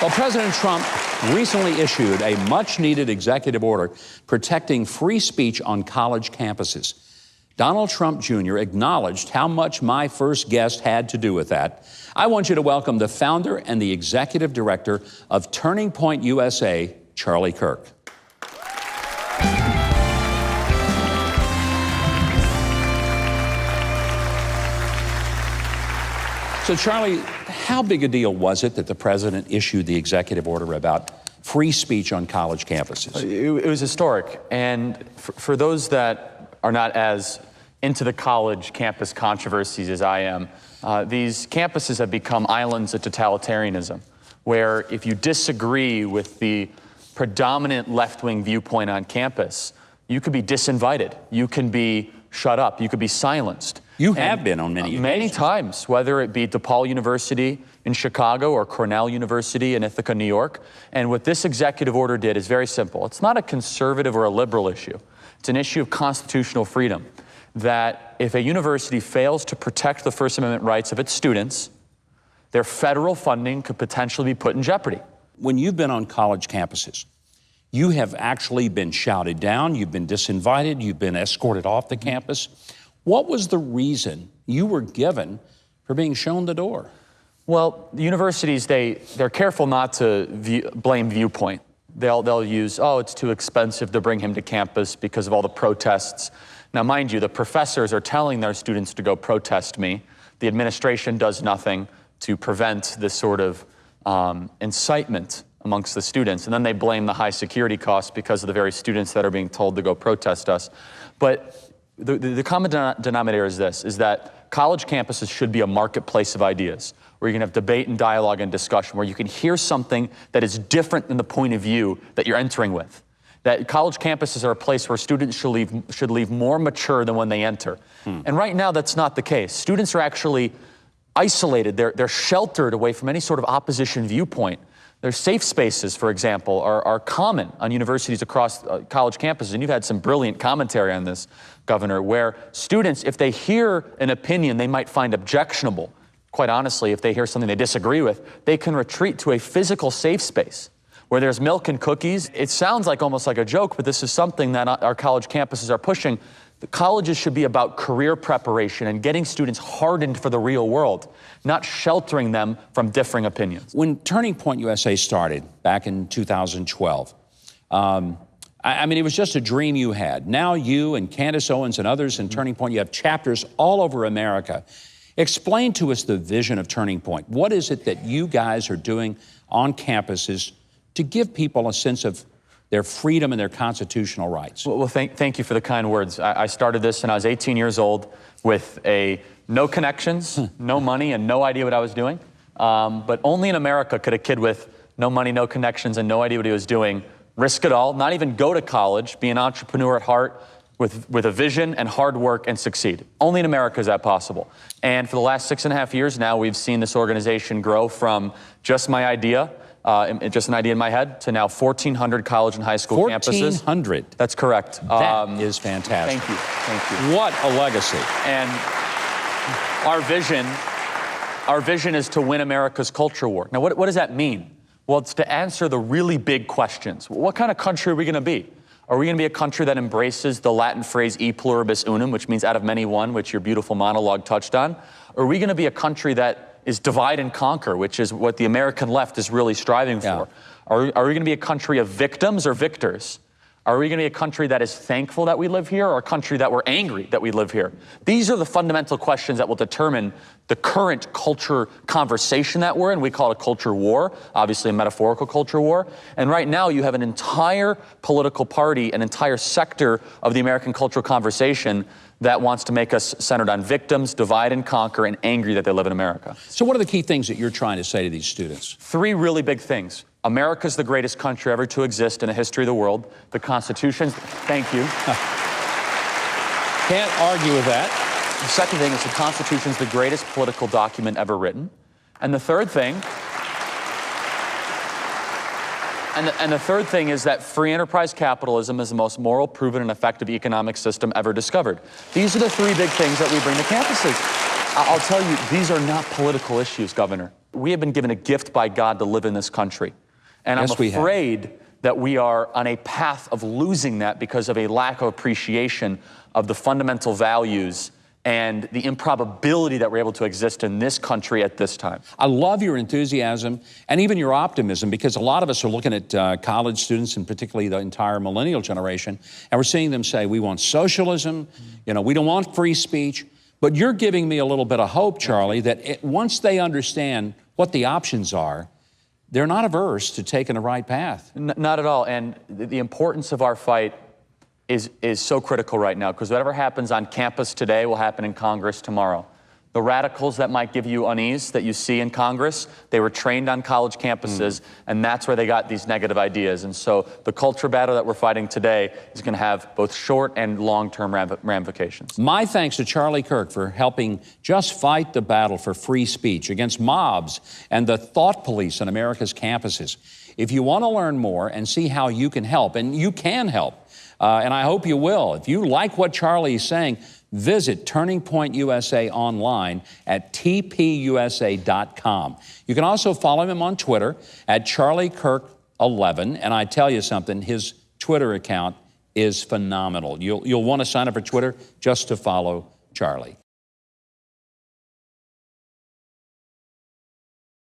Well, President Trump recently issued a much-needed executive order protecting free speech on college campuses. Donald Trump Jr. acknowledged how much my first guest had to do with that. I want you to welcome the founder and the executive director of Turning Point USA, Charlie Kirk. So, Charlie, how big a deal was it that the president issued the executive order about free speech on college campuses? It was historic. And for those that are not as into the college campus controversies as I am, these campuses have become islands of totalitarianism, where if you disagree with the predominant left-wing viewpoint on campus, you could be disinvited, you can be shut up, you could be silenced. You have been on many occasions. Many times, whether it be DePaul University in Chicago or Cornell University in Ithaca, New York. And what this executive order did is very simple. It's not a conservative or a liberal issue. It's an issue of constitutional freedom, that if a university fails to protect the First Amendment rights of its students, their federal funding could potentially be put in jeopardy. When you've been on college campuses, you have actually been shouted down, you've been disinvited, you've been escorted off the campus. What was the reason you were given for being shown the door? Well, the universities, they're careful not to blame viewpoint. They'll use, oh, it's too expensive to bring him to campus because of all the protests. Now, mind you, the professors are telling their students to go protest me. The administration does nothing to prevent this sort of incitement amongst the students. And then they blame the high security costs because of the very students that are being told to go protest us. But the common denominator is this, is that college campuses should be a marketplace of ideas, where you can have debate and dialogue and discussion, where you can hear something that is different than the point of view that you're entering with. That college campuses are a place where students should leave more mature than when they enter. And right now, that's not the case. Students are actually isolated. They're sheltered away from any sort of opposition viewpoint. Their safe spaces, for example, are common on universities across college campuses. And you've had some brilliant commentary on this, Governor, where students, if they hear an opinion they might find objectionable, quite honestly, if they hear something they disagree with, they can retreat to a physical safe space where there's milk and cookies. It sounds like almost like a joke, but this is something that our college campuses are pushing. The colleges should be about career preparation and getting students hardened for the real world, not sheltering them from differing opinions. When Turning Point USA started back in 2012, I mean, it was just a dream you had. Now you and Candace Owens and others in Turning Point, you have chapters all over America. Explain to us the vision of Turning Point. What is it that you guys are doing on campuses to give people a sense of their freedom and their constitutional rights? Well, thank you for the kind words. I started this when I was 18 years old with no connections, no money, and no idea what I was doing. But only in America could a kid with no money, no connections, and no idea what he was doing risk it all, not even go to college, be an entrepreneur at heart, with a vision and hard work and succeed. Only in America is that possible. And for the last 6.5 years now, we've seen this organization grow from just my idea, just an idea in my head, to now 1,400 college and high school campuses. 1,400? That's correct. That is fantastic. Thank you, thank you. What a legacy. And our vision is to win America's culture war. Now, what does that mean? Well, it's to answer the really big questions. What kind of country are we going to be? Are we going to be a country that embraces the Latin phrase e pluribus unum, which means out of many one, which your beautiful monologue touched on? Or are we going to be a country that is divide and conquer, which is what the American left is really striving for? Are we going to be a country of victims or victors? Are we going to be a country that is thankful that we live here, or a country that we're angry that we live here? These are the fundamental questions that will determine the current culture conversation that we're in. We call it a culture war, obviously a metaphorical culture war. And right now you have an entire political party, an entire sector of the American cultural conversation that wants to make us centered on victims, divide and conquer, and angry that they live in America. So what are the key things that you're trying to say to these students? 3 really big things. America's the greatest country ever to exist in the history of the world. The Constitution's, thank you. Can't argue with that. The second thing is the Constitution's the greatest political document ever written. And the third thing, and the third thing is that free enterprise capitalism is the most moral, proven, and effective economic system ever discovered. These are the 3 big things that we bring to campuses. I'll tell you, these are not political issues, Governor. we have been given a gift by God to live in this country. And Yes, I'm afraid that we are on a path of losing that because of a lack of appreciation of the fundamental values and the improbability that we're able to exist in this country at this time. I love your enthusiasm and even your optimism, because a lot of us are looking at college students, and particularly the entire millennial generation, and we're seeing them say, we want socialism, we don't want free speech. But you're giving me a little bit of hope, Charlie, that once they understand what the options are, they're not averse to taking the right path. Not at all. And the importance of our fight is so critical right now, because whatever happens on campus today will happen in Congress tomorrow. The radicals that might give you unease that you see in Congress, they were trained on college campuses, and that's where they got these negative ideas. And so the culture battle that we're fighting today is going to have both short and long-term ramifications. My thanks to Charlie Kirk for helping just fight the battle for free speech against mobs and the thought police on America's campuses. If you want to learn more and see how you can help, and you can help, and I hope you will, if you like what Charlie is saying, visit Turning Point USA online at tpusa.com. You can also follow him on Twitter at CharlieKirk11. And I tell you something, his Twitter account is phenomenal. You'll want to sign up for Twitter just to follow Charlie.